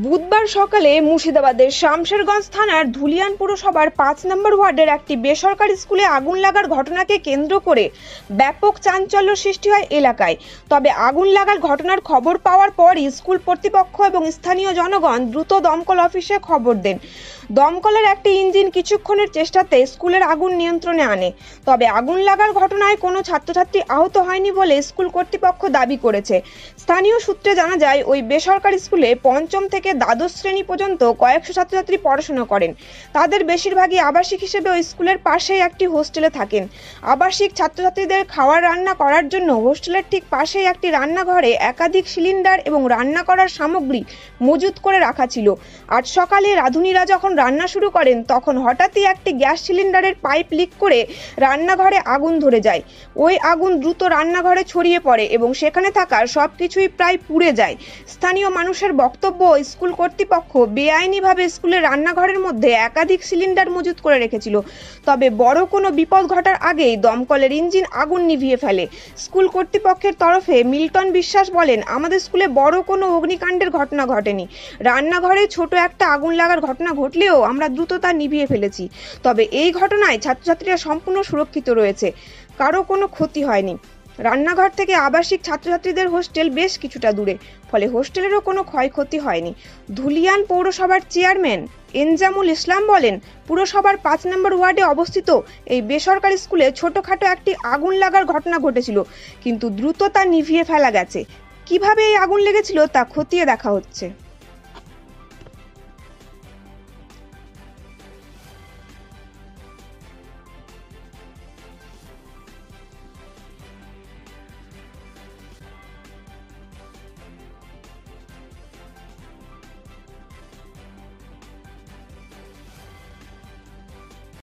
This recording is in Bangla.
বুধবার সকালে মুর্শিদাবাদের শামশেরগঞ্জ থানার ধুলিয়ান পুরসভার ৫ নম্বর ওয়ার্ডের একটি বেসরকারি স্কুলে আগুন লাগার ঘটনাকে কেন্দ্র করে ব্যাপক চাঞ্চল্য সৃষ্টি হয় এলাকায়। তবে আগুন লাগার ঘটনার খবর পাওয়ার পরই স্কুল কর্তৃপক্ষ এবং স্থানীয় জনগণ দ্রুত দমকল অফিসে খবর দেন। দমকলের একটি ইঞ্জিন কিছুক্ষণের চেষ্টাতে স্কুলের আগুন নিয়ন্ত্রণে আনে। তবে আগুন লাগার ঘটনায় কোনো ছাত্রছাত্রী আহত হয়নি বলে স্কুল কর্তৃপক্ষ দাবি করেছে। স্থানীয় সূত্রে জানা যায়, ওই বেসরকারি স্কুলে পঞ্চম থেকে দ্বাদশ শ্রেণী পর্যন্ত কয়েকশো ছাত্রছাত্রী পড়াশোনা করেন। তাদের বেশিরভাগই আবাসিক হিসেবে ওই স্কুলের পাশেই একটি হোস্টেলে থাকেন। আবাসিক ছাত্রছাত্রীদের খাওয়ার রান্না করার জন্য হোস্টেলের ঠিক পাশেই একটি রান্নাঘরে একাধিক সিলিন্ডার এবং রান্না করার সামগ্রী মজুত করে রাখা ছিল। আজ সকালে রাঁধুনিরা যখন রান্না শুরু করেন তখন হঠাৎই একটি গ্যাস সিলিন্ডারের পাইপ লিক করে রান্নাঘরে আগুন ধরে যায়। ওই আগুন দ্রুত রান্নাঘরে ছড়িয়ে পড়ে এবং সেখানে থাকা সবকিছুই প্রায় পুড়ে যায়। স্থানীয় মানুষের বক্তব্য, স্কুল কর্তৃপক্ষ বেআইনিভাবে স্কুলের রান্নাঘরের মধ্যে একাধিক সিলিন্ডার মজুত করে রেখেছিল। তবে বড় কোনো বিপদ ঘটার আগেই দমকলের ইঞ্জিন আগুন নিভিয়ে ফেলে। স্কুল কর্তৃপক্ষের তরফে মিল্টন বিশ্বাস বলেন, আমাদের স্কুলে বড় কোনো অগ্নিকাণ্ডের ঘটনা ঘটেনি। রান্নাঘরে ছোট একটা আগুন লাগার ঘটনা ঘটলেও আমরা দ্রুত তা নিভিয়ে ফেলেছি। তবে এই ঘটনায় ছাত্রছাত্রীরা সম্পূর্ণ সুরক্ষিত রয়েছে, কারো কোনো ক্ষতি হয়নি। রান্নাঘর থেকে আবাসিক ছাত্রছাত্রীদের হোস্টেল বেশ কিছুটা দূরে, ফলে হোস্টেলেরও কোনো ক্ষয়ক্ষতি হয়নি। ধুলিয়ান পৌরসভার চেয়ারম্যান এনজামুল ইসলাম বলেন, পুরসভার ৫ নম্বর ওয়ার্ডে অবস্থিত এই বেসরকারি স্কুলে ছোটখাটো একটি আগুন লাগার ঘটনা ঘটেছিল, কিন্তু দ্রুত তা নিভিয়ে ফেলা গেছে। কিভাবে এই আগুন লেগেছিল তা খতিয়ে দেখা হচ্ছে।